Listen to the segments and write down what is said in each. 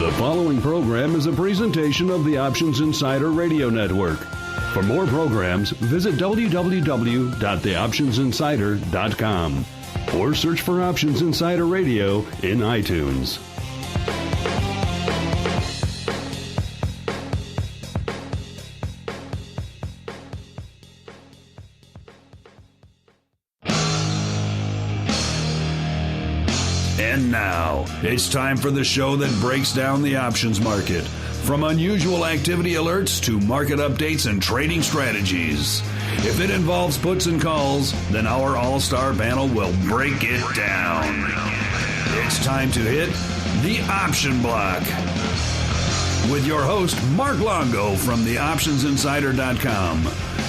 The following program is a presentation of the Options Insider Radio Network. For more programs, visit www.theoptionsinsider.com or search for Options Insider Radio in iTunes. And now, it's time for the show that breaks down the options market. From unusual activity alerts to market updates and trading strategies. If it involves puts and calls, then our all-star panel will break it down. It's time to hit the Option Block. With your host, Mark Longo from theoptionsinsider.com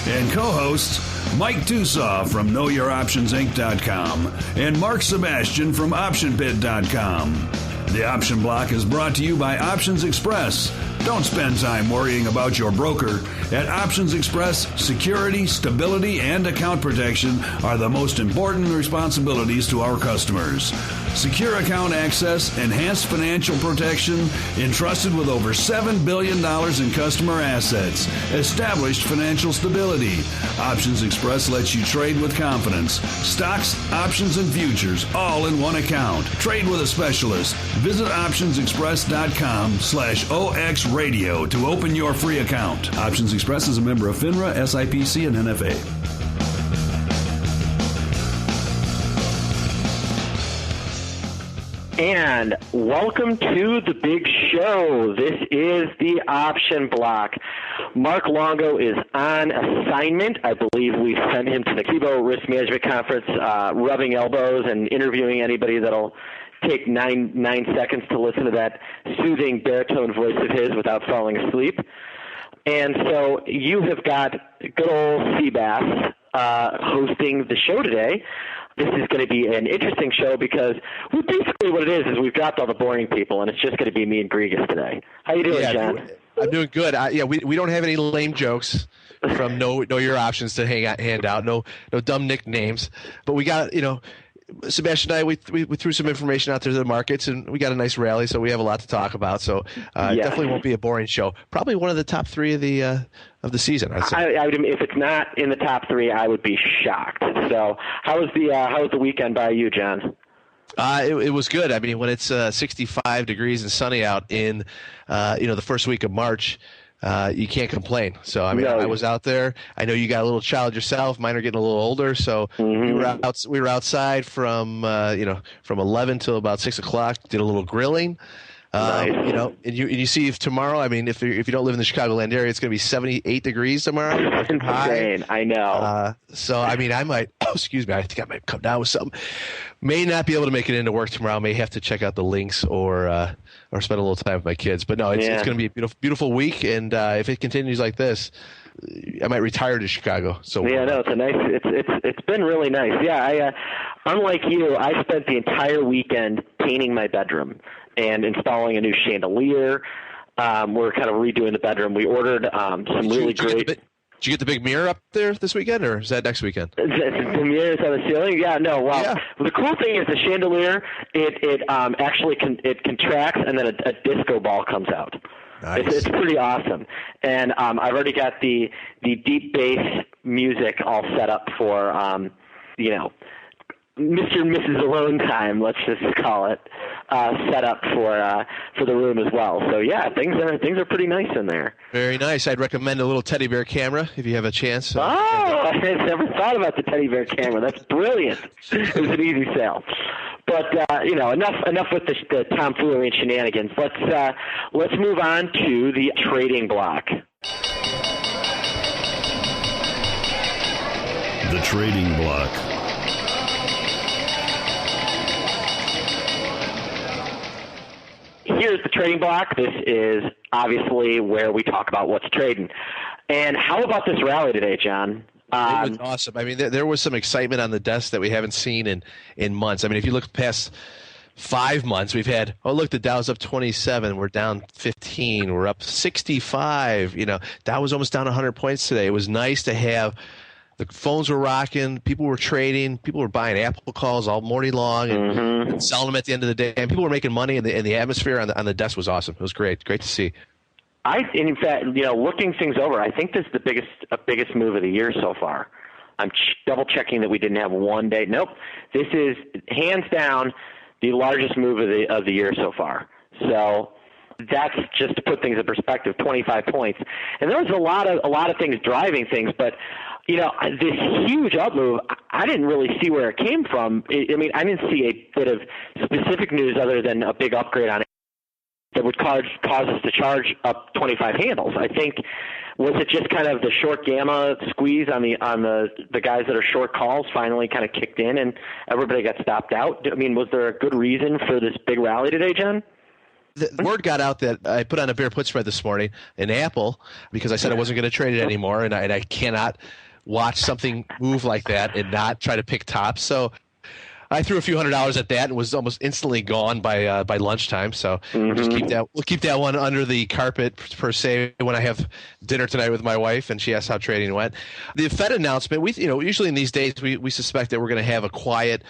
and co-hosts Mike Tusaw from KnowYourOptionsInc.com and Mark Sebastian from OptionPit.com. The Option Block is brought to you by Options Express. Don't spend time worrying about your broker. At Options Express, security, stability, and account protection are the most important responsibilities to our customers. Secure account access, enhanced financial protection, entrusted with over $7 billion in customer assets, established financial stability. Options Express lets you trade with confidence. Stocks, options, and futures, all in one account. Trade with a specialist. Visit optionsexpress.com/OXradio to open your free account. Options Express is a member of FINRA, SIPC, and NFA. And welcome to the big show. This is the Option Block. Mark Longo is on assignment. I believe we sent him to the Kibo Risk Management Conference, rubbing elbows and interviewing anybody that'll take nine seconds to listen to that soothing baritone voice of his without falling asleep. And so you have got good old Seabass hosting the show today. This is going to be an interesting show because basically what it is we've dropped all the boring people, and it's just going to be me and Grigus today. How you doing, John? I'm doing good. We don't have any lame jokes from Know Your Options to hand out. No dumb nicknames. But we got, Sebastian and I, we threw some information out there to the markets, and we got a nice rally, so we have a lot to talk about. So it definitely won't be a boring show. Probably one of the top three of the season, I'd say. If it's not in the top three, I would be shocked. So how was the weekend by you, John? It was good. I mean, when it's 65 degrees and sunny out in the first week of March, you can't complain. So I mean, I was out there. I know you got a little child yourself. Mine are getting a little older, so we were outside from 11 till about 6 o'clock. Did a little grilling. Nice. And you see if tomorrow. I mean, if you don't live in the Chicagoland area, it's going to be 78 degrees tomorrow. Insane. I know. So I mean, I might. Excuse me. I think I might come down with something. May not be able to make it into work tomorrow. May have to check out the links or spend a little time with my kids. But no, it's going to be a beautiful, beautiful week. And if it continues like this, I might retire to Chicago. So it's been really nice. Yeah, unlike you, I spent the entire weekend painting my bedroom and installing a new chandelier. We're kind of redoing the bedroom. We ordered some really great. Did you get the big mirror up there this weekend, or is that next weekend? The mirrors on the ceiling? Yeah, no. Well, The cool thing is the chandelier. It actually it contracts, and then a disco ball comes out. Nice. It's pretty awesome. And I've already got the deep bass music all set up for Mr. and Mrs. Alone time, let's just call it, set up for the room as well. So yeah, things are pretty nice in there. Very nice. I'd recommend a little teddy bear camera if you have a chance. I never thought about the teddy bear camera. That's brilliant. It was an easy sale. But enough with the tomfoolery and shenanigans. Let's move on to the trading block. The trading block. Here's the trading block. This is obviously where we talk about what's trading. And how about this rally today, John? It was awesome. I mean, there was some excitement on the desk that we haven't seen in months. I mean, if you look past 5 months, we've had, the Dow's up 27. We're down 15. We're up 65. Dow was almost down 100 points today. It was nice to have The phones were rocking. People were trading. People were buying Apple calls all morning long and selling them at the end of the day. And people were making money, and the atmosphere on the desk was awesome. It was great to see. In fact, looking things over, I think this is the biggest move of the year so far. I'm double checking that we didn't have one day. Nope, this is hands down the largest move of the year so far. So that's just to put things in perspective. 25 points, and there was a lot of things driving things, but this huge up move, I didn't really see where it came from. I mean, I didn't see a bit of specific news other than a big upgrade on it that would cause us to charge up 25 handles. I think, was it just kind of the short gamma squeeze on the guys that are short calls finally kind of kicked in and everybody got stopped out? I mean, was there a good reason for this big rally today, John? The word got out that I put on a bear put spread this morning in Apple because I said I wasn't going to trade it anymore, and I cannot watch something move like that and not try to pick tops. So I threw a few $100s at that and was almost instantly gone by lunchtime. So we'll keep that one under the carpet per se when I have dinner tonight with my wife and she asks how trading went. The Fed announcement, usually in these days we suspect that we're going to have a quiet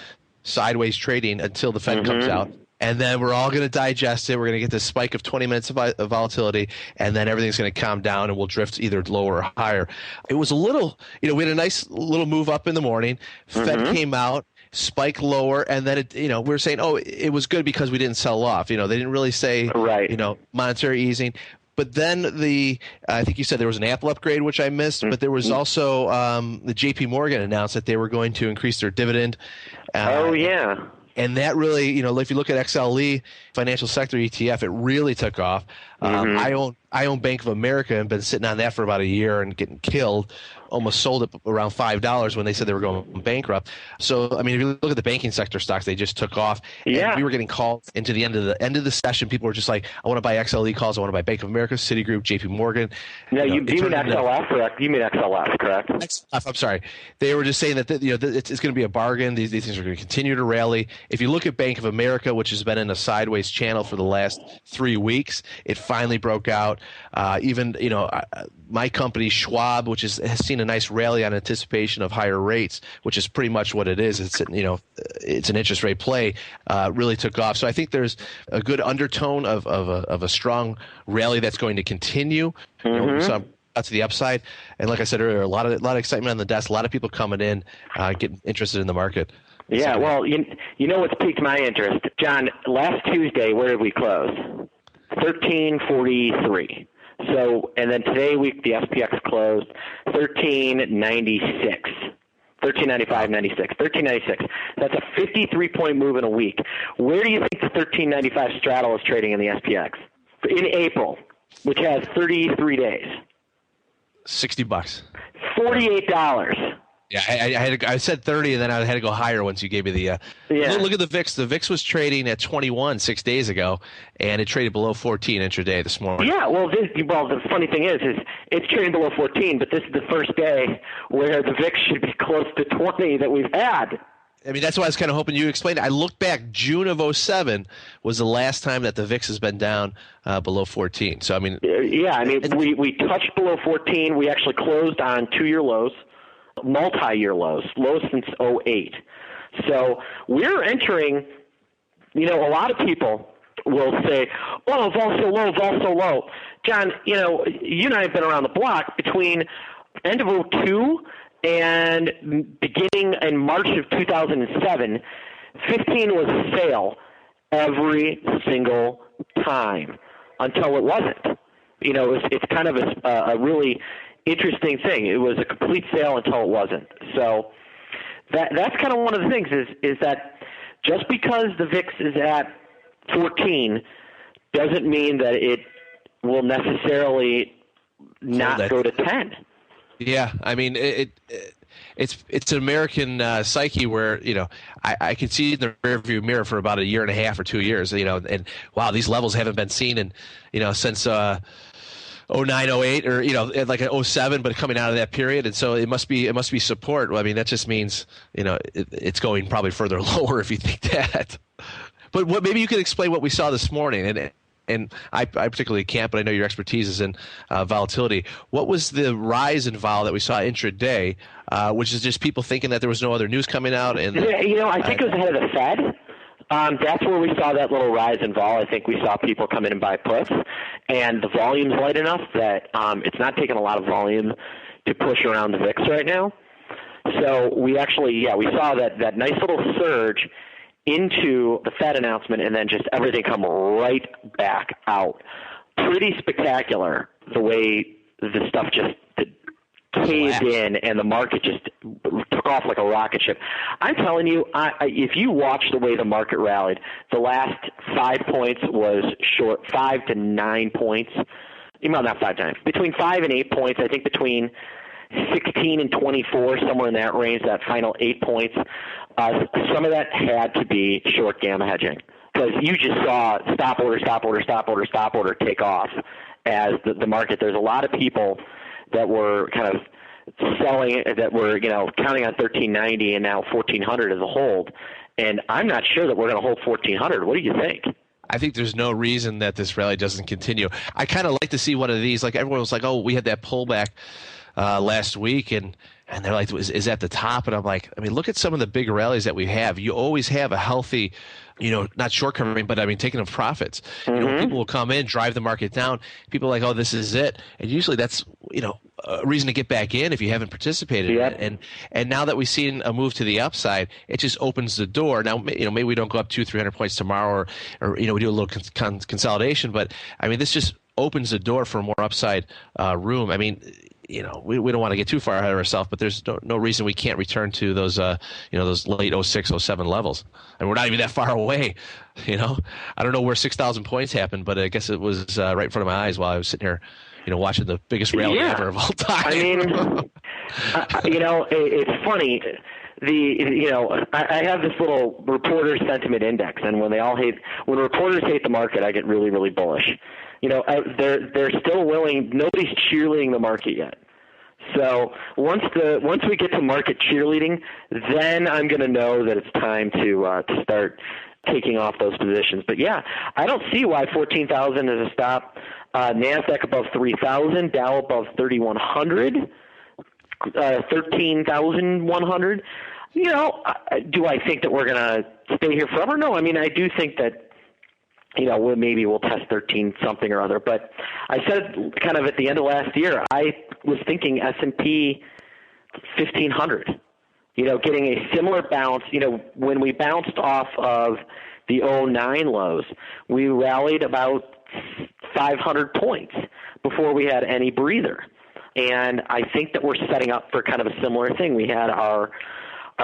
sideways trading until the Fed comes out. And then we're all going to digest it. We're going to get this spike of 20 minutes of volatility, and then everything's going to calm down, and we'll drift either lower or higher. It was a little, we had a nice little move up in the morning. Fed came out, spike lower, and then we were saying, it was good because we didn't sell off. They didn't really say, monetary easing. But then I think you said there was an Apple upgrade, which I missed, but there was also the JP Morgan announced that they were going to increase their dividend. And that really, if you look at XLE, financial sector ETF, it really took off. I own Bank of America and been sitting on that for about a year and getting killed. Almost sold it around $5 when they said they were going bankrupt. So, I mean, if you look at the banking sector stocks, they just took off. Yeah. And we were getting calls into the end of the session. People were just like, I want to buy XLE calls. I want to buy Bank of America, Citigroup, JP Morgan. No, you mean XLF, correct? You mean XLF, correct? XLF, I'm sorry. They were just saying that it's going to be a bargain. These things are going to continue to rally. If you look at Bank of America, which has been in a sideways channel for the last 3 weeks, it finally broke out. My company, Schwab, which has seen a nice rally on anticipation of higher rates, which is pretty much what it is. It's an interest rate play. Really took off. So I think there's a good undertone of a strong rally that's going to continue. So out to the upside, and like I said earlier, a lot of excitement on the desk. A lot of people coming in, getting interested in the market. Yeah, well, what's piqued my interest, John? Last Tuesday, where did we close? 1343. So, and then today the SPX closed 1396. 1395.96. 1396. That's a 53-point move in a week. Where do you think the 1395 straddle is trading in the SPX in April, which has 33 days? $60. $48. Yeah, I said 30, and then I had to go higher once you gave me the. Look at the VIX. The VIX was trading at 21 6 days ago, and it traded below 14 intraday this morning. Yeah, well, the funny thing is it's trading below 14, but this is the first day where the VIX should be close to 20 that we've had. I mean, that's why I was kind of hoping you explained it. I looked back, June of 2007 was the last time that the VIX has been down below 14. So, I mean. We touched below 14. We actually closed on 2-year lows. Multi-year lows since 2008. So we're entering, a lot of people will say, vol so low. John, you and I have been around the block between end of 2002 and beginning in March of 2007. 15 was a sale every single time until it wasn't. It's kind of a really interesting thing. It was a complete sale until it wasn't. So that's kind of one of the things is that just because the VIX is at 14 doesn't mean that it will necessarily not go to 10. Yeah, I mean it's an American psyche where I can see in the rearview mirror for about a year and a half or 2 years. And wow, these levels haven't been seen in since. 09, 08, or like an 07, but coming out of that period, and so it must be support. Well, I mean, that just means it's going probably further lower if you think that. But maybe you could explain what we saw this morning, and and I particularly can't, but I know your expertise is in volatility. What was the rise in vol that we saw intraday, which is just people thinking that there was no other news coming out? And I think it was ahead of the Fed. That's where we saw that little rise in vol. I think we saw people come in and buy puts, and the volume's light enough that it's not taking a lot of volume to push around the VIX right now. So we actually, we saw that nice little surge into the Fed announcement, and then just everything come right back out. Pretty spectacular the way the stuff just caved in, and the market just took off like a rocket ship. I'm telling you, if you watch the way the market rallied, the last 5 points was short, 5 to 9 points. Well, not 5 times. Between 5 and 8 points, I think between 16 and 24, somewhere in that range, that final 8 points. Some of that had to be short gamma hedging, because you just saw stop order take off as the market. There's a lot of people that were kind of selling, that were counting on 1390 and now 1400 as a hold. And I'm not sure that we're going to hold 1400. What do you think? I think there's no reason that this rally doesn't continue. I kind of like to see one of these. Like everyone was like, oh, we had that pullback last week, and they're like, is that the top? And I'm like, I mean, look at some of the big rallies that we have. You always have a healthy, not short covering, but I mean, taking of profits. Mm-hmm. People will come in, drive the market down. People are like, oh, this is it. And usually that's, a reason to get back in if you haven't participated in it. And now that we've seen a move to the upside, it just opens the door. Now, maybe we don't go up 200-300 points tomorrow, or we do a little consolidation, but I mean, this just opens the door for more upside room. I mean, we don't want to get too far ahead of ourselves, but there's no reason we can't return to those those late 06, 07 levels. And we're not even that far away. I don't know where 6,000 points happened, but I guess it was right in front of my eyes while I was sitting here, watching the biggest rally ever of all time. I mean, it's funny. I have this little reporter sentiment index, and when reporters hate the market, I get really, really bullish. They're still willing. Nobody's cheerleading the market yet. So once we get to market cheerleading, then I'm going to know that it's time to start taking off those positions. But I don't see why 14,000 is a stop. NASDAQ above 3,000, Dow above 3,100, 13,100. Do I think that we're going to stay here forever? No. I mean, I do think that maybe we'll test 13 something or other. But I said kind of at the end of last year, I was thinking S&P 1,500. Getting a similar bounce. When we bounced off of the 09 lows, we rallied about 500 points before we had any breather. And I think that we're setting up for kind of a similar thing. We had our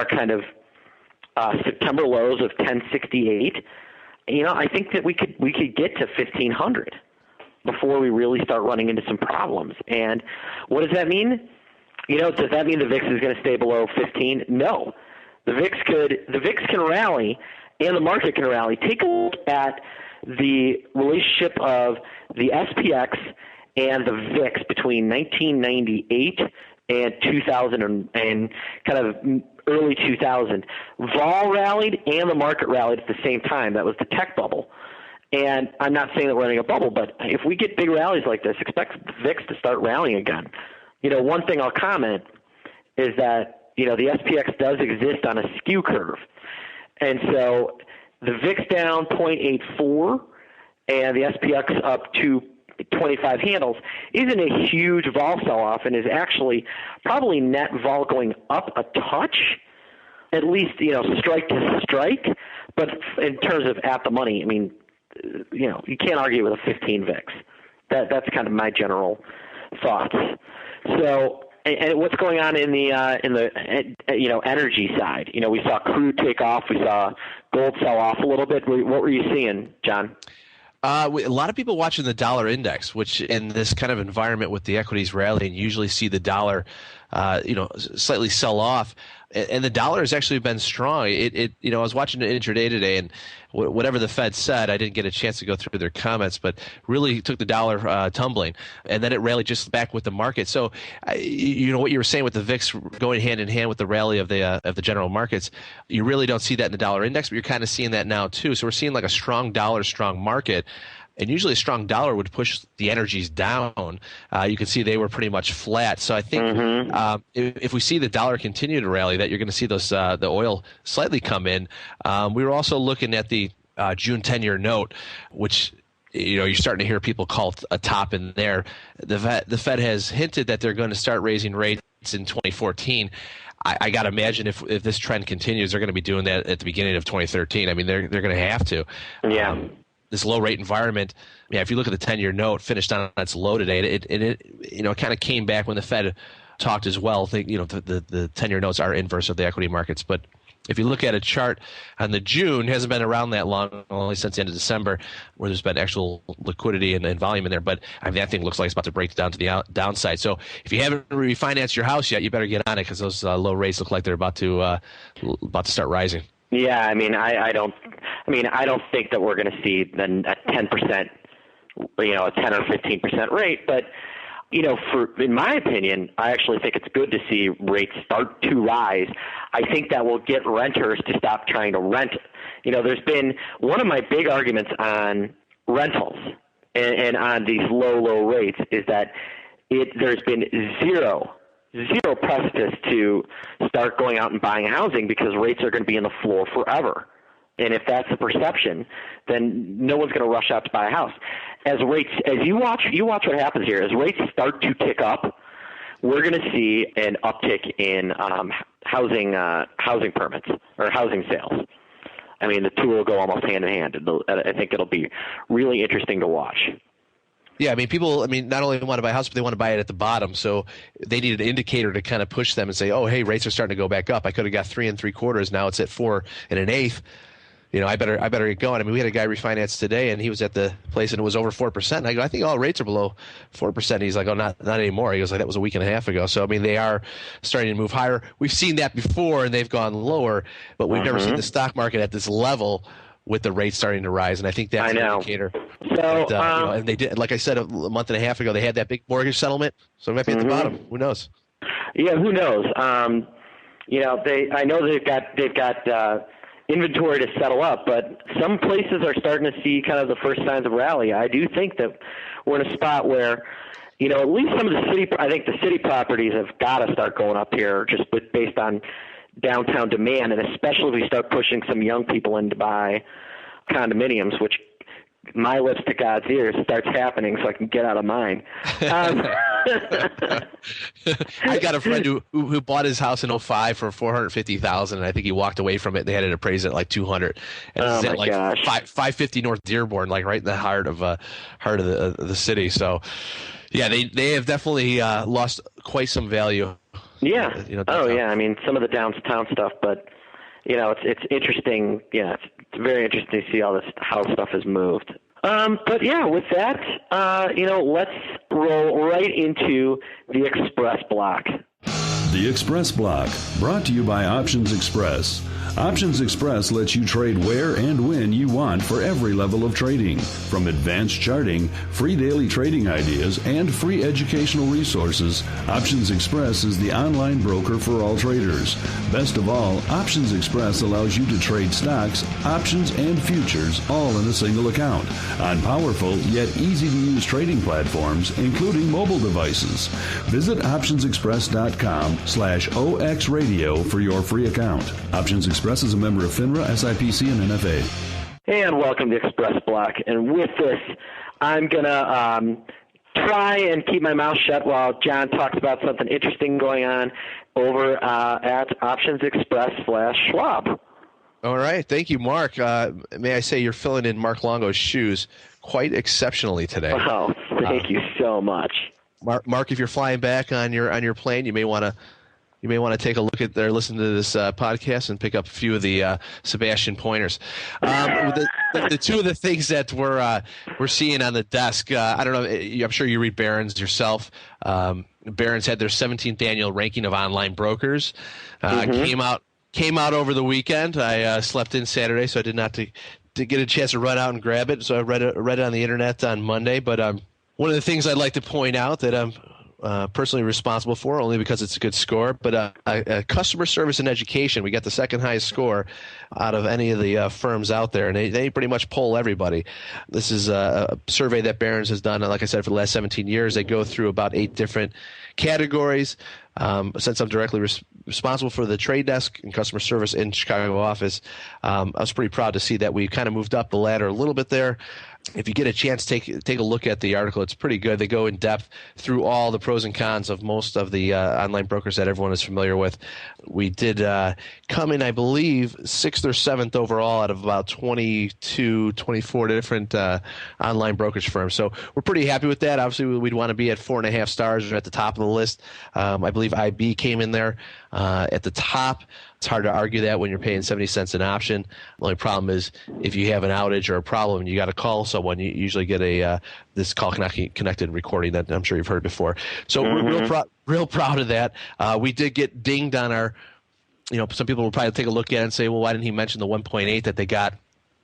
kind of September lows of 1068. I think that we could get to 1,500 before we really start running into some problems. And what does that mean? Does that mean the VIX is going to stay below 15? No. The VIX can rally, and the market can rally. Take a look at the relationship of the SPX and the VIX between 1998 and 2000 and kind of early 2000. Vol rallied and the market rallied at the same time. That was the tech bubble. And I'm not saying that we're running a bubble, but if we get big rallies like this, expect the VIX to start rallying again. One thing I'll comment is that, the SPX does exist on a skew curve. And so the VIX down 0.84 and the SPX up to 25 handles isn't a huge vol sell-off, and is actually probably net vol going up a touch, at least, strike to strike. But in terms of at the money, I mean, you can't argue with a 15 VIX. That's kind of my general thoughts. So, and what's going on in the energy side? We saw crude take off. We saw gold sell off a little bit. What were you seeing, John? A lot of people watching the dollar index, which in this kind of environment with the equities rallying, usually see the dollar, slightly sell off. And the dollar has actually been strong. I was watching it intraday today, and whatever the Fed said, I didn't get a chance to go through their comments, but really took the dollar tumbling, and then it rallied just back with the market. So, what you were saying with the VIX going hand in hand with the rally of the general markets, you really don't see that in the dollar index, but you're kind of seeing that now too. So we're seeing like a strong dollar, strong market. And usually a strong dollar would push the energies down. You can see they were pretty much flat. So I think if we see the dollar continue to rally, that you're going to see those the oil slightly come in. We were also looking at the June 10-year note, which you're starting to hear people call a top in there. The Fed has hinted that they're going to start raising rates in 2014. I got to imagine if this trend continues, they're going to be doing that at the beginning of 2013. I mean, they're going to have to. Yeah. This low rate environment. Yeah, if you look at the 10-year note, finished on its low today. It kind of came back when the Fed talked as well. The 10-year notes are inverse of the equity markets, but if you look at a chart on the June, it hasn't been around that long, only since the end of December, where there's been actual liquidity and volume in there. But I mean, that thing looks like it's about to break down to the downside. So if you haven't refinanced your house yet, you better get on it, because those low rates look like they're about to start rising. Yeah, I mean, I don't think that we're going to see a 10%, a 10 or 15% rate, but in my opinion, I actually think it's good to see rates start to rise. I think that will get renters to stop trying to rent. There's been one of my big arguments on rentals and on these low rates is that there's been zero precipice to start going out and buying housing, because rates are going to be in the floor forever. And if that's the perception, then no one's going to rush out to buy a house. As you watch what happens here. As rates start to tick up, we're going to see an uptick in housing permits or housing sales. I mean, the two will go almost hand in hand. I think it'll be really interesting to watch. Yeah, I mean, people, not only want to buy a house, but they want to buy it at the bottom. So they need an indicator to kind of push them and say, oh, hey, rates are starting to go back up. I could have got 3 3/4. Now it's at 4 1/8. I better get going. I mean, we had a guy refinance today, and he was at the place, and it was over 4%. And I go, I think all rates are below 4%. And he's like, oh, not anymore. He goes, like, that was a week and a half ago. So, I mean, they are starting to move higher. We've seen that before, and they've gone lower, but we've never seen the stock market at this level with the rates starting to rise. And I think that's an indicator. So, and they did, like I said, a month and a half ago, they had that big mortgage settlement. So it might be at the bottom. Who knows? Yeah, who knows? I know they've got inventory to settle up, but some places are starting to see kind of the first signs of rally. I do think that we're in a spot where, at least some of the city properties have got to start going up here, just based on downtown demand, and especially if we start pushing some young people in to buy condominiums, which my lips to God's ears starts happening so I can get out of mine. I got a friend who bought his house in 2005 for $450,000, and I think he walked away from it. And they had it appraised at like $200,000, and it's at like 550 North Dearborn, like right in the heart of the city. So, yeah, they have definitely lost quite some value. Yeah. I mean, some of the downtown stuff, but it's interesting. Yeah, it's very interesting to see how stuff has moved. But yeah, with that, let's roll right into the Xpress Block. The Xpress Block, brought to you by Options Express. Options Express lets you trade where and when you want for every level of trading. From advanced charting, free daily trading ideas, and free educational resources, Options Express is the online broker for all traders. Best of all, Options Express allows you to trade stocks, options, and futures all in a single account on powerful yet easy-to-use trading platforms, including mobile devices. Visit optionsexpress.com/OXradio for your free account. Options Express is a member of FINRA, SIPC, and NFA. And welcome to Xpress Block. And with this, I'm going to try and keep my mouth shut while John talks about something interesting going on over at Options Express/Schwab. All right. Thank you, Mark. May I say you're filling in Mark Longo's shoes quite exceptionally today. Oh, thank you so much. Mark, if you're flying back on your plane, you may want to take a look at or listen to this podcast and pick up a few of the Sebastian pointers. The two of the things that we're seeing on the desk, I don't know. I'm sure you read Barron's yourself. Barron's had their 17th annual ranking of online brokers. Came out over the weekend. I slept in Saturday, so I did not to get a chance to run out and grab it. So I read it on the internet on Monday. But one of the things I'd like to point out that personally responsible for, only because it's a good score. But customer service and education, we got the second highest score out of any of the firms out there, and they pretty much poll everybody. This is a survey that Barron's has done, like I said, for the last 17 years. They go through about 8 different categories. Since I'm directly responsible for the trade desk and customer service in Chicago office, I was pretty proud to see that we kind of moved up the ladder a little bit there. If you get a chance, take a look at the article. It's pretty good. They go in depth through all the pros and cons of most of the online brokers that everyone is familiar with. We did come in, I believe, 6th or 7th overall out of about 22, 24 different online brokerage firms. So we're pretty happy with that. Obviously, we'd want to be at 4.5 stars or at the top of the list. I believe IB came in there at the top. It's hard to argue that when you're paying 70 cents an option. The only problem is if you have an outage or a problem and you got to call someone, you usually get this call connected recording that I'm sure you've heard before. So we're real proud of that. We did get dinged on our, some people will probably take a look at it and say, well, why didn't he mention the 1.8 that they got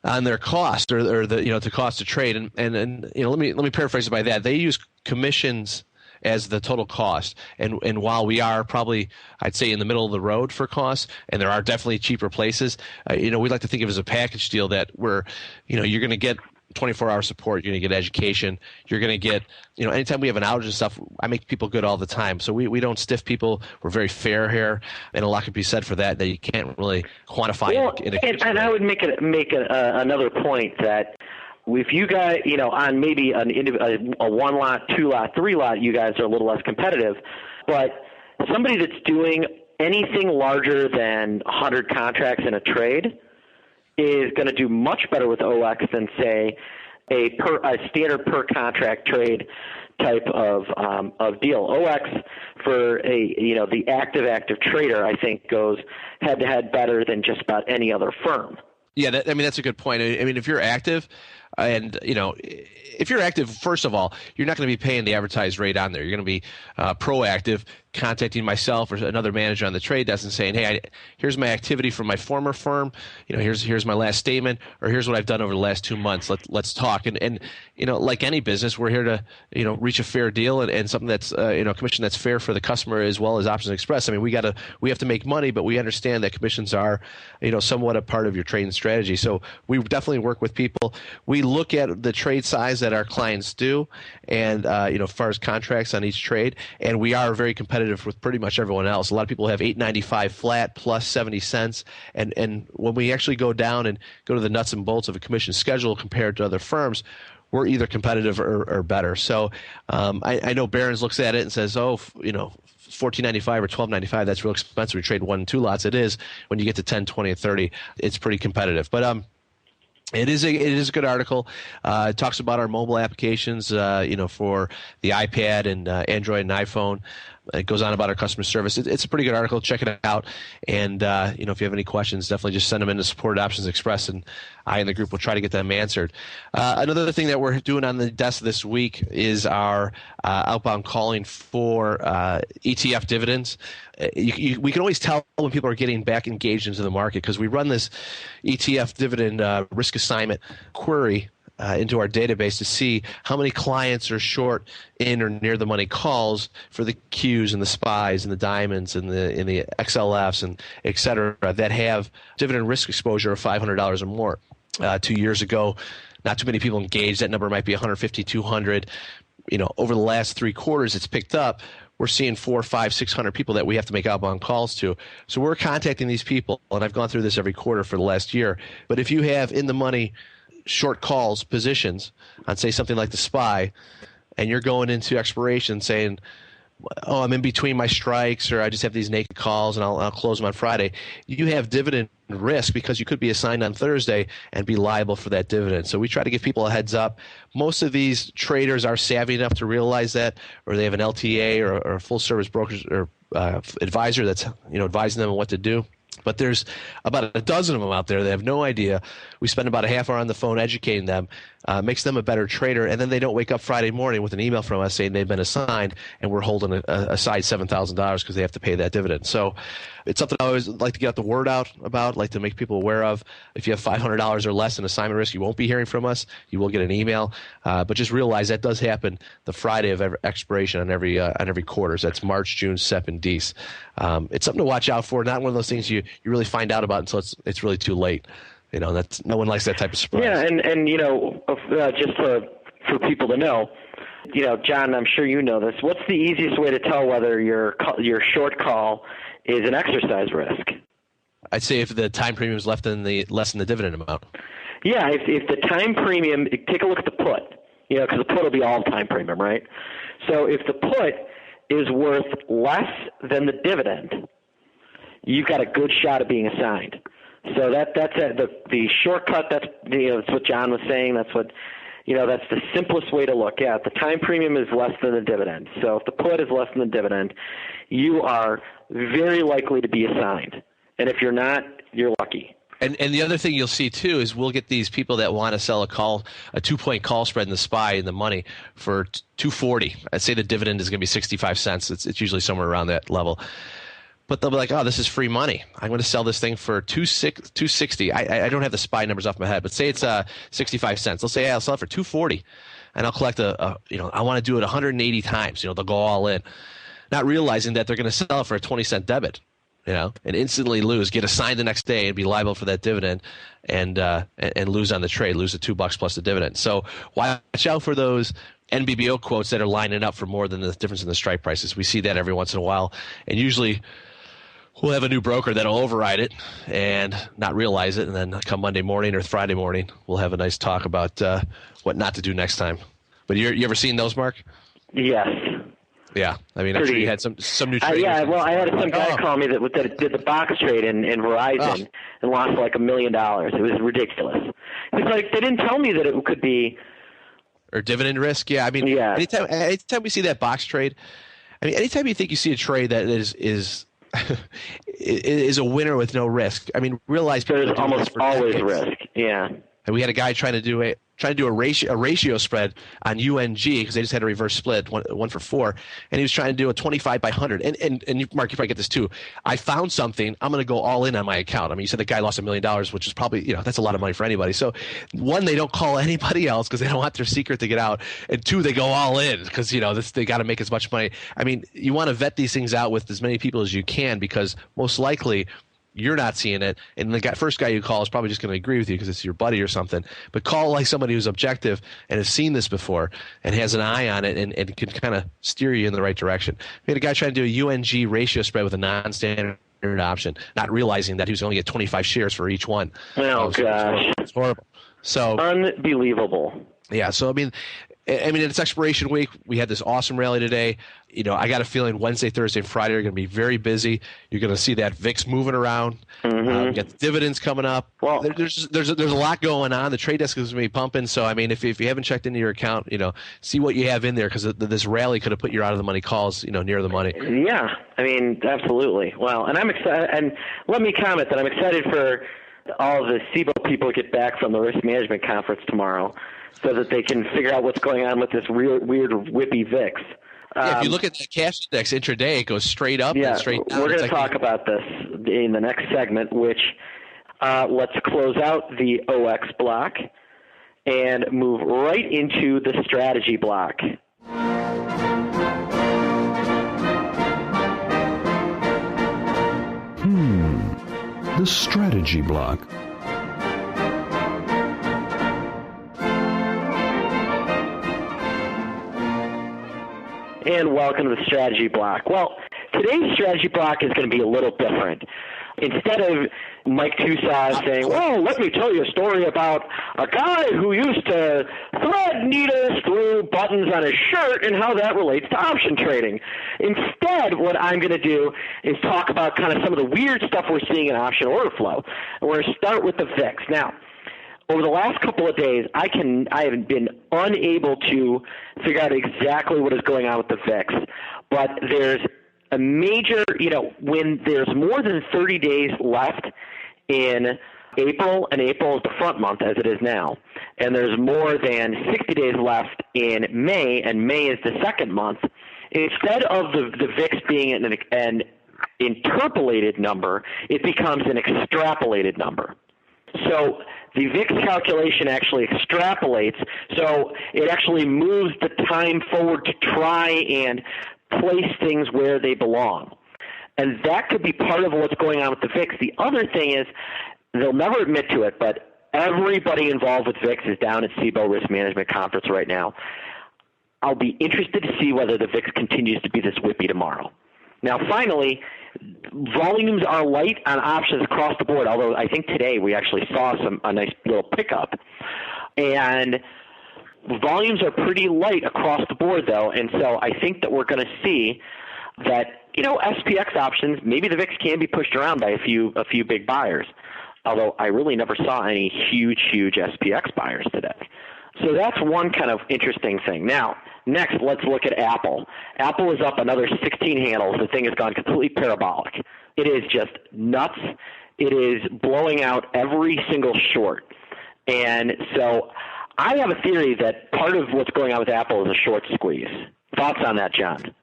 on their cost or the the cost to trade? And let me paraphrase it by that. They use commissions as the total cost. And while we are probably, I'd say, in the middle of the road for costs, and there are definitely cheaper places, we like to think of it as a package deal that where, you're going to get 24-hour support, you're going to get education, you're going to get, anytime we have an outage and stuff, I make people good all the time. So we don't stiff people. We're very fair here, and a lot can be said for that you can't really quantify. Well, and I would make another point that if you guys, on maybe a 1 lot, 2 lot, 3 lot, you guys are a little less competitive. But somebody that's doing anything larger than 100 contracts in a trade is going to do much better with OX than, say, a standard per contract trade type of deal. OX for the active trader, I think, goes head to head better than just about any other firm. Yeah, that's a good point. I mean, if you're active, and if you're active, first of all, you're not going to be paying the advertised rate on there. You're going to be proactive, contacting myself or another manager on the trade desk and saying, hey, here's my activity from my former firm. Here's my last statement, or here's what I've done over the last 2 months. Let's talk. And like any business, we're here to reach a fair deal and something that's commission that's fair for the customer as well as Options Express. I mean, we have to make money, but we understand that commissions are somewhat a part of your trading strategy. So we definitely work with people. We look at the trade size that our clients do, and as far as contracts on each trade, and we are very competitive with pretty much everyone else. A lot of people have $8.95 flat plus 70 cents, and when we actually go down and go to the nuts and bolts of a commission schedule compared to other firms, we're either competitive or better. So I know Barron's looks at it and says, $14.95 or $12.95, that's real expensive. We trade 1 and 2 lots. It is. When you get to 10, 20, and 30, it's pretty competitive. But it is a good article. It talks about our mobile applications, for the iPad and Android and iPhone. It goes on about our customer service. It's a pretty good article. Check it out. And if you have any questions, definitely just send them in to support at Options Express, and I and the group will try to get them answered. Another thing that we're doing on the desk this week is our outbound calling for ETF dividends. We can always tell when people are getting back engaged into the market because we run this ETF dividend risk assignment query into our database to see how many clients are short in or near the money calls for the Qs and the SPYs and the diamonds and the XLFs and et cetera that have dividend risk exposure of $500 or more. 2 years ago, not too many people engaged. That number might be 150, 200. Over the last 3 quarters, it's picked up. We're seeing 400, 500, 600 people that we have to make outbound calls to. So we're contacting these people, and I've gone through this every quarter for the last year. But if you have in the money short calls positions on, say, something like the SPY, and you're going into expiration saying, oh, I'm in between my strikes, or I just have these naked calls and I'll close them on Friday, you have dividend risk because you could be assigned on Thursday and be liable for that dividend. So we try to give people a heads up. Most of these traders are savvy enough to realize that, or they have an LTA or a full service broker or advisor that's advising them on what to do. But there's about a dozen of them out there. They have no idea. We spend about a half hour on the phone educating them, makes them a better trader, and then they don't wake up Friday morning with an email from us saying they've been assigned and we're holding aside $7,000 because they have to pay that dividend. So it's something I always like to get the word out about, like to make people aware of. If you have $500 or less in assignment risk, you won't be hearing from us. You will get an email, but just realize that does happen the Friday of every expiration on every quarter. So that's March, June, SEP, and DEES. It's something to watch out for. Not one of those things you really find out about until it's really too late. That's no one likes that type of surprise. Yeah, and just for people to know, John, I'm sure you know this. What's the easiest way to tell whether your short call is an exercise risk? I'd say if the time premium is less than the dividend amount. Yeah, if the time premium, take a look at the put, because the put will be all time premium, right? So if the put is worth less than the dividend, you've got a good shot of being assigned. So that's the shortcut. That's what John was saying. That's what that's the simplest way to look at. The time premium is less than the dividend. So if the put is less than the dividend, you are very likely to be assigned. And if you're not, you're lucky. And the other thing you'll see too is we'll get these people that want to sell a 2-point call spread in the SPY in the money for $2.40. I'd say the dividend is going to be 65 cents. It's usually somewhere around that level. But they'll be like, oh, this is free money. I'm going to sell this thing for $2.60. I don't have the SPY numbers off my head, but say it's 65 cents. They'll say, hey, I'll sell it for $2.40, and I'll collect I want to do it 180 times. They'll go all in, not realizing that they're going to sell it for a 20-cent debit, and instantly lose, get assigned the next day, and be liable for that dividend, and lose on the trade, lose the $2 plus the dividend. So watch out for those NBBO quotes that are lining up for more than the difference in the strike prices. We see that every once in a while, and usually we'll have a new broker that'll override it and not realize it, and then come Monday morning or Friday morning, we'll have a nice talk about what not to do next time. But you ever seen those, Mark? Yes. Yeah, I mean, I'm sure you had some new trading. I had some guy call me that did the box trade in Verizon and lost like $1 million. It was ridiculous. It's like they didn't tell me that it could be or dividend risk. Yeah, I mean, anytime we see that box trade, I mean, anytime you think you see a trade that is is a winner with no risk. I mean, realize there's almost always risk. Yeah. And we had a guy trying to do a ratio spread on UNG because they just had a reverse split, one for 4, and he was trying to do a 25 by 100. And you, Mark, you probably get this too. I found something. I'm going to go all in on my account. I mean, you said the guy lost $1 million, which is probably that's a lot of money for anybody. So, one, they don't call anybody else because they don't want their secret to get out, and 2, they go all in because they got to make as much money. I mean, you want to vet these things out with as many people as you can because most likely you're not seeing it, and the first guy you call is probably just going to agree with you because it's your buddy or something. But call like somebody who's objective and has seen this before and has an eye on it and can kind of steer you in the right direction. We had a guy trying to do a UNG ratio spread with a non-standard option, not realizing that he was going to get 25 shares for each one. Oh, gosh. It's horrible. So unbelievable. Yeah, so I mean, it's expiration week. We had this awesome rally today. I got a feeling Wednesday, Thursday, and Friday are going to be very busy. You're going to see that VIX moving around. Mm-hmm. We got the dividends coming up. Well, there's a lot going on. The trade desk is going to be pumping. So, I mean, if you haven't checked into your account, see what you have in there because this rally could have put you out of the money calls, near the money. Yeah, I mean, absolutely. Well, and I'm excited. And let me comment that I'm excited for all the SIBO people to get back from the risk management conference tomorrow, so that they can figure out what's going on with this weird whippy VIX. If you look at the cash index intraday, it goes straight up and straight down. We're going to talk about this in the next segment, which let's close out the OX block and move right into the strategy block. The strategy block. And welcome to the strategy block. Well, today's strategy block is going to be a little different. Instead of Mike Tussauds saying, well, let me tell you a story about a guy who used to thread needles through buttons on his shirt and how that relates to option trading. Instead, what I'm going to do is talk about kind of some of the weird stuff we're seeing in option order flow. And we're going to start with the VIX. Now, over the last couple of days, I have been unable to figure out exactly what is going on with the VIX, but there's a major, when there's more than 30 days left in April, and April is the front month as it is now, and there's more than 60 days left in May, and May is the second month, instead of the VIX being an interpolated number, it becomes an extrapolated number. So the VIX calculation actually extrapolates, so it actually moves the time forward to try and place things where they belong. And that could be part of what's going on with the VIX. The other thing is, they'll never admit to it, but everybody involved with VIX is down at SIBO Risk Management Conference right now. I'll be interested to see whether the VIX continues to be this whippy tomorrow. Now, finally, volumes are light on options across the board, although I think today we actually saw a nice little pickup. And volumes are pretty light across the board, though, and so I think that we're going to see that, SPX options, maybe the VIX can be pushed around by a few big buyers, although I really never saw any huge SPX buyers today. So that's one kind of interesting thing. Now, next, let's look at Apple. Apple is up another 16 handles. The thing has gone completely parabolic. It is just nuts. It is blowing out every single short. And so I have a theory that part of what's going on with Apple is a short squeeze. Thoughts on that, John?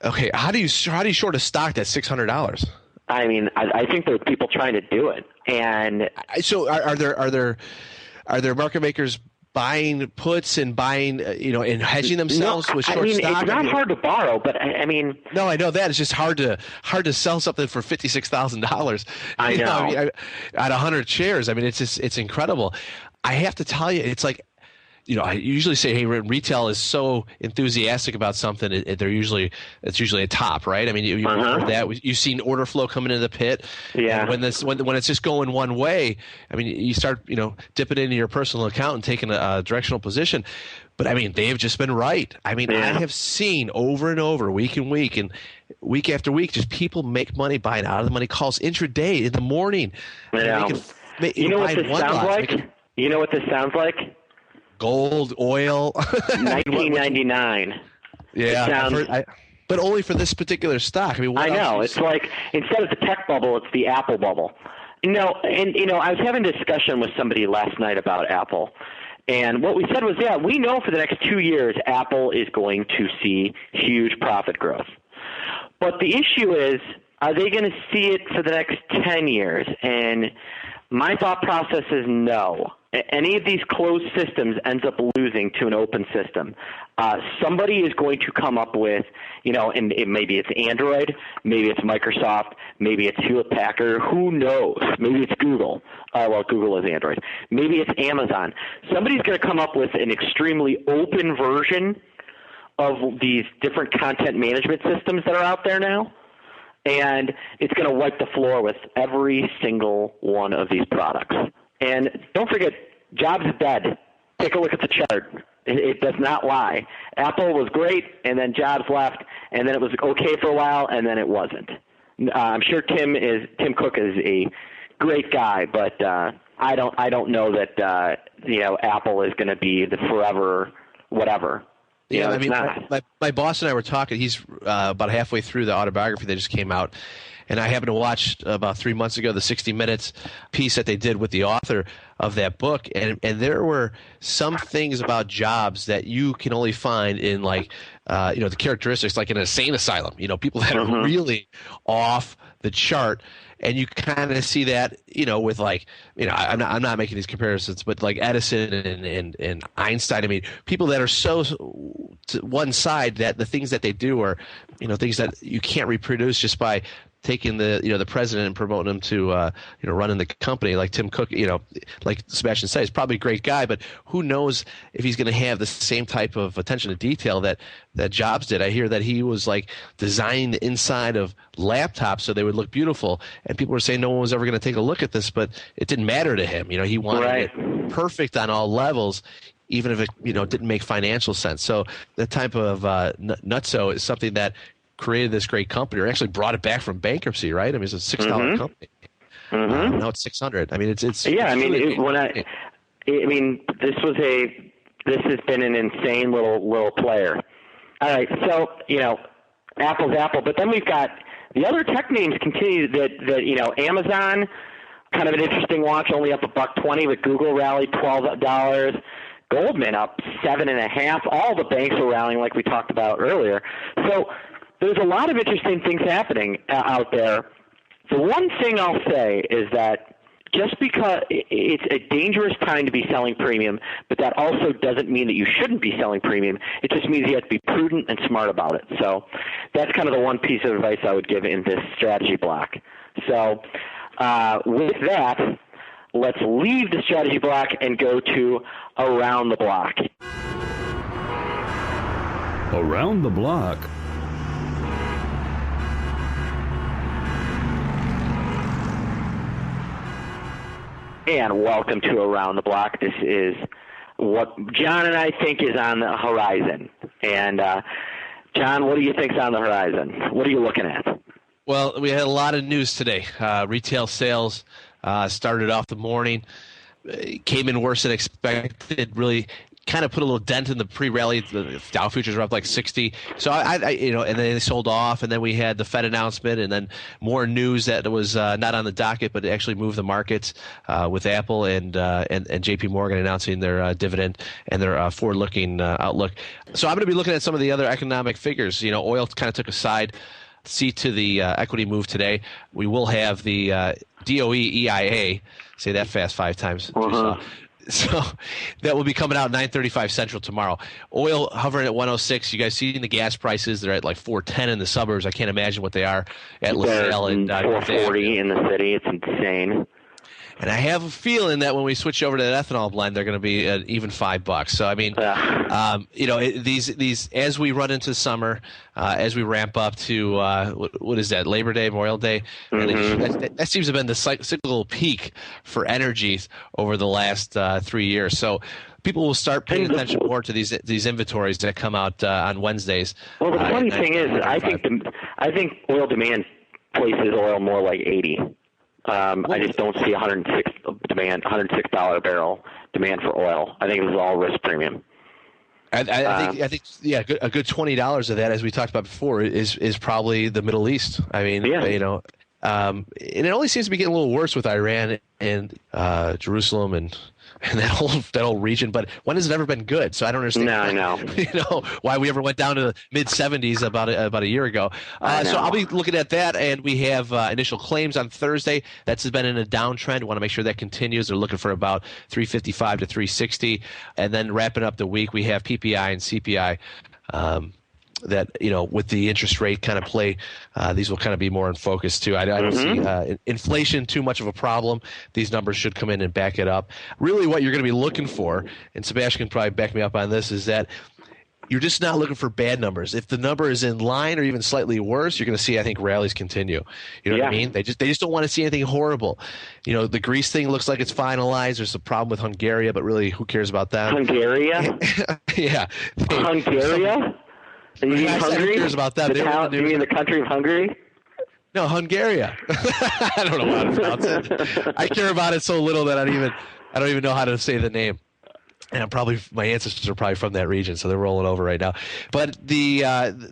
Okay, how do you short a stock that's $600? I mean, I think there are people trying to do it. And so are there market makers buying puts and buying, and hedging themselves with short stock? It's not hard to borrow, but I mean. No, I know that. It's just hard to sell something for $56,000. I know. At 100 shares. I mean, it's incredible. I have to tell you, it's like, I usually say, hey, retail is so enthusiastic about something, it's usually a top, right? I mean, you've heard that. You've seen order flow coming into the pit. Yeah. And when it's just going one way, I mean, you start dipping into your personal account and taking a directional position. But I mean, they've just been right. I mean, I have seen over and over, week and week after week, just people make money buying out of the money calls intraday in the morning. Yeah. You know what this sounds like? You know what this sounds like? Gold, oil. 1999. Yeah, but only for this particular stock. I mean, I know. It's like, instead of the tech bubble, it's the Apple bubble. I was having a discussion with somebody last night about Apple, and what we said was, we know for the next 2 years Apple is going to see huge profit growth. But the issue is, are they going to see it for the next 10 years? And my thought process is no. Any of these closed systems ends up losing to an open system. Somebody is going to come up with, and maybe it's Android, maybe it's Microsoft, maybe it's Hewlett-Packard, who knows? Maybe it's Google. Google is Android. Maybe it's Amazon. Somebody's going to come up with an extremely open version of these different content management systems that are out there now, and it's going to wipe the floor with every single one of these products. And don't forget, Jobs is dead. Take a look at the chart. It does not lie. Apple was great, and then Jobs left, and then it was okay for a while, and then it wasn't. I'm sure Tim Cook is a great guy, but I don't know that Apple is going to be the forever whatever. Yeah, I mean, my boss and I were talking. He's about halfway through the autobiography that just came out. And I happened to watch about 3 months ago the 60 Minutes piece that they did with the author of that book. And there were some things about Jobs that you can only find in the characteristics like in an insane asylum, people that are really off the chart. And you kind of see that, with I'm not making these comparisons, but like Edison and Einstein. I mean, people that are so to one side that the things that they do are, things that you can't reproduce just by taking the president and promoting him to running the company. Like Tim Cook, like Sebastian said, he's probably a great guy, but who knows if he's going to have the same type of attention to detail that Jobs did. I hear that he was like designing the inside of laptops so they would look beautiful, and people were saying no one was ever going to take a look at this, but it didn't matter to him. He wanted it perfect on all levels, even if it didn't make financial sense. So that type of nutso is something that created this great company, or actually brought it back from bankruptcy, right? I mean, it's a $6 company. Now it's $600. I mean, it's yeah. I mean, this has been an insane little player. All right, so Apple's Apple. But then we've got the other tech names continue that Amazon, kind of an interesting watch, only up $1.20, but Google rallied $12. Goldman up 7.5. All the banks are rallying like we talked about earlier. So there's a lot of interesting things happening out there. The one thing I'll say is that just because it's a dangerous time to be selling premium, but that also doesn't mean that you shouldn't be selling premium. It just means you have to be prudent and smart about it. So that's kind of the one piece of advice I would give in this strategy block. So with that, let's leave the strategy block and go to Around the Block. Around the Block. And welcome to Around the Block. This is what John and I think is on the horizon. And John, what do you think is on the horizon? What are you looking at? Well, we had a lot of news today. Retail sales started off the morning, came in worse than expected, really kind of put a little dent in the pre-rally. The Dow futures were up like 60. So and then they sold off, and then we had the Fed announcement, and then more news that was not on the docket, but it actually moved the markets with Apple and JP Morgan announcing their dividend and their forward-looking outlook. So I'm going to be looking at some of the other economic figures. Oil kind of took a side seat to the equity move today. We will have the DOE EIA, say that fast 5 times. So that will be coming out 9:35 Central tomorrow. Oil hovering at 106. You guys seeing the gas prices? They're at like 410 in the suburbs. I can't imagine what they are at LaSalle and 440 in the city. It's insane. And I have a feeling that when we switch over to that ethanol blend, they're going to be at even $5. So I mean, these as we run into summer, as we ramp up to what is that, Labor Day, Memorial Day, that seems to have been the cyclical peak for energies over the last 3 years. So people will start paying attention more to these inventories that come out on Wednesdays. Well, the funny thing is, I think oil demand places oil more like 80. I just don't see $106 a barrel demand for oil. I think it was all risk premium. I think a good $20 of that, as we talked about before, is probably the Middle East. I mean, and it only seems to be getting a little worse with Iran and Jerusalem and that whole region. But when has it ever been good? So I don't understand. No, I know. Why we ever went down to the mid-70s about a year ago. So I'll be looking at that, and we have initial claims on Thursday. That's been in a downtrend. We want to make sure that continues. They're looking for about 355 to 360, and then wrapping up the week, we have PPI and CPI. That with the interest rate kind of play, these will kind of be more in focus too. I don't see inflation too much of a problem. These numbers should come in and back it up. Really, what you're going to be looking for, and Sebastian can probably back me up on this, is that you're just not looking for bad numbers. If the number is in line or even slightly worse, you're going to see, I think, rallies continue. You know what I mean? They just don't want to see anything horrible. The Greece thing looks like it's finalized. There's a problem with Hungary, but really, who cares about that? Hungary? Yeah. Hungary? You mean Hungary? Cares about that. You mean the country of Hungary? No, Hungary. I don't know how to pronounce it. I care about it so little that I don't even know how to say the name. And my ancestors are probably from that region, so they're rolling over right now. But the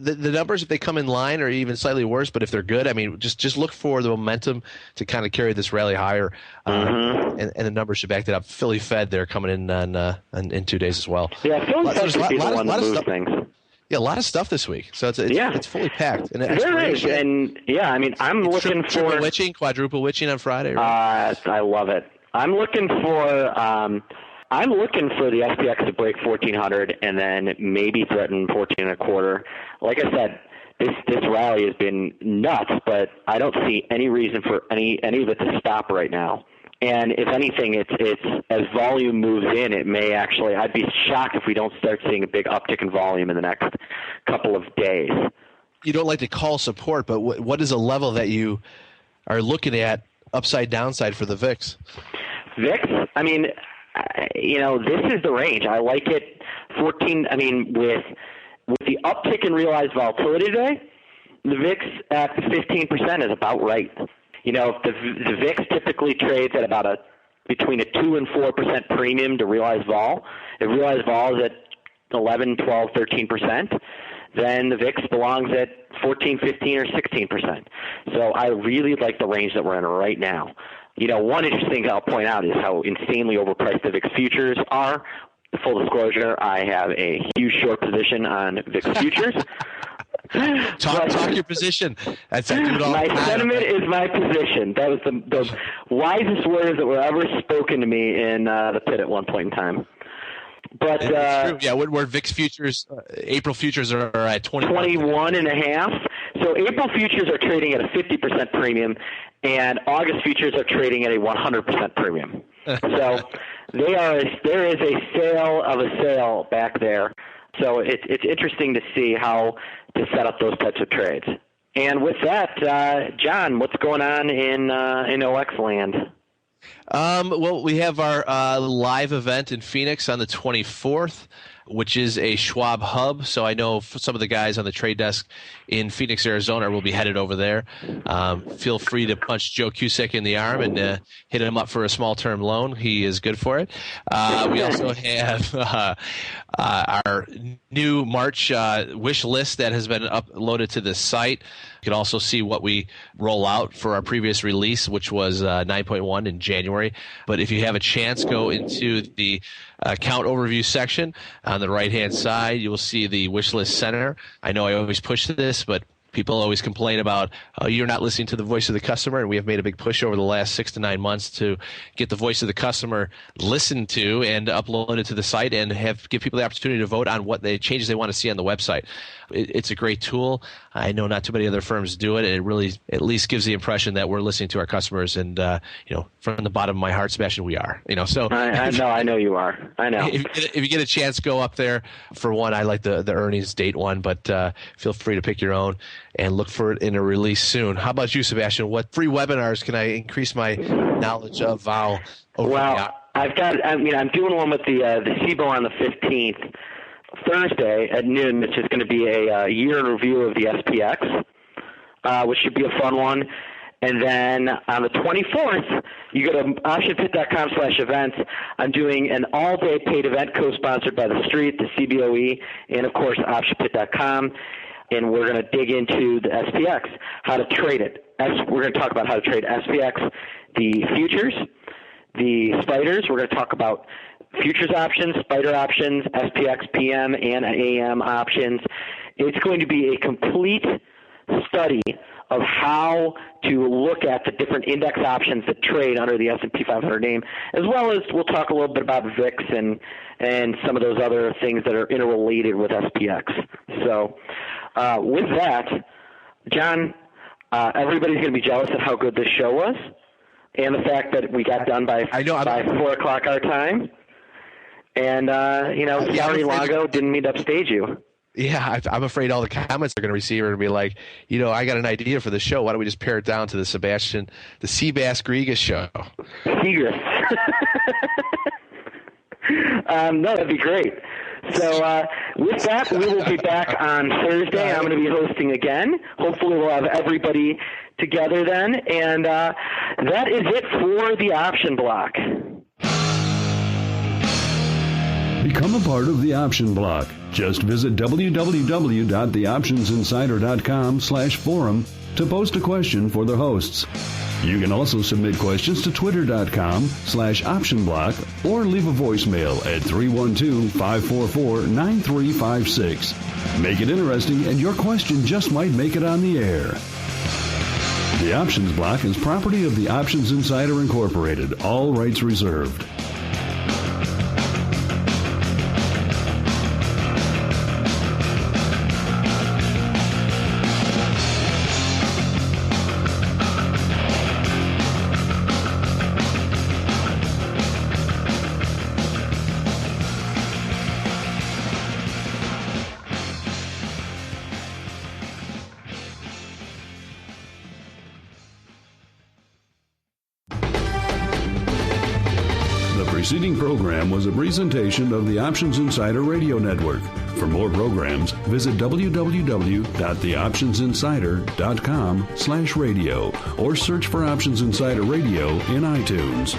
numbers, if they come in line, are even slightly worse. But if they're good, I mean, just look for the momentum to kind of carry this rally higher, and the numbers should back that up. Philly Fed, they're coming in in 2 days as well. Yeah, Philly Fed should be the one that moves things. Yeah, a lot of stuff this week. So it's fully packed. And there is, and I mean, I'm looking for quadruple witching on Friday. Right? I love it. I'm looking for the SPX to break 1400 and then maybe threaten 14.25. Like I said, this rally has been nuts, but I don't see any reason for any of it to stop right now. And if anything, it's as volume moves in, it may actually. I'd be shocked if we don't start seeing a big uptick in volume in the next couple of days. You don't like to call support, but what is a level that you are looking at upside downside for the VIX? VIX? I mean, this is the range. I like it. 14. I mean, with the uptick in realized volatility today, the VIX at 15% is about right. The VIX typically trades at about between a 2 and 4% premium to realized vol. If realized vol is at 11, 12, 13%, then the VIX belongs at 14, 15, or 16%. So I really like the range that we're in right now. One interesting thing I'll point out is how insanely overpriced the VIX futures are. Full disclosure, I have a huge short position on VIX futures. Talk your position. My sentiment is my position. That was the wisest words that were ever spoken to me in the pit at one point in time. But true. Yeah, where VIX futures, April futures are at 21.5. So April futures are trading at a 50% premium, and August futures are trading at a 100% premium. So there is a sale of a sale back there. So it's interesting to see how to set up those types of trades. And with that, John, what's going on in OX land? Well, we have our live event in Phoenix on the 24th, which is a Schwab hub. So I know some of the guys on the trade desk in Phoenix, Arizona will be headed over there. Feel free to punch Joe Cusack in the arm and hit him up for a small-term loan. He is good for it. We also have our new March wish list that has been uploaded to the site. You can also see what we roll out for our previous release, which was 9.1 in January. But if you have a chance, go into the account overview section. On the right-hand side, you will see the wish list center. I know I always push this, but people always complain about, you're not listening to the voice of the customer, and we have made a big push over the last 6 to 9 months to get the voice of the customer listened to and uploaded to the site and give people the opportunity to vote on what changes they want to see on the website. It's a great tool. I know not too many other firms do it, and it really at least gives the impression that we're listening to our customers. And from the bottom of my heart, Sebastian, we are. So I know you are. I know. If you get a chance, go up there. For one, I like the earnings date one, but feel free to pick your own and look for it in a release soon. How about you, Sebastian? What free webinars can I increase my knowledge of VOW? I'm doing one with the SIBO on the 15th. Thursday at noon, which is going to be a year in review of the SPX, which should be a fun one. And then on the 24th, you go to optionpit.com/events. I'm doing an all-day paid event co-sponsored by The Street, the CBOE, and, of course, optionpit.com. And we're going to dig into the SPX, how to trade it. We're going to talk about how to trade SPX, the futures, the spiders. We're going to talk about futures options, spider options, SPX, PM, and AM options. It's going to be a complete study of how to look at the different index options that trade under the S&P 500 name, as well as we'll talk a little bit about VIX and some of those other things that are interrelated with SPX. So with that, John, everybody's going to be jealous of how good this show was and the fact that we got done by 4 o'clock our time. And, sorry, Longo, didn't mean to upstage you. Yeah, I'm afraid all the comments are going to receive are going to be like, I got an idea for the show. Why don't we just pare it down to the Sebastian Grigus show? Grigus. No, that'd be great. So with that, we will be back on Thursday. I'm going to be hosting again. Hopefully we'll have everybody together then. And that is it for the Option Block. Become a part of the Option Block. Just visit www.theoptionsinsider.com/forum to post a question for the hosts. You can also submit questions to twitter.com/optionblock or leave a voicemail at 312-544-9356. Make it interesting and your question just might make it on the air. The Options Block is property of the Options Insider Incorporated. All rights reserved. The preceding program was a presentation of the Options Insider Radio Network. For more programs, visit www.theoptionsinsider.com/radio or search for Options Insider Radio in iTunes.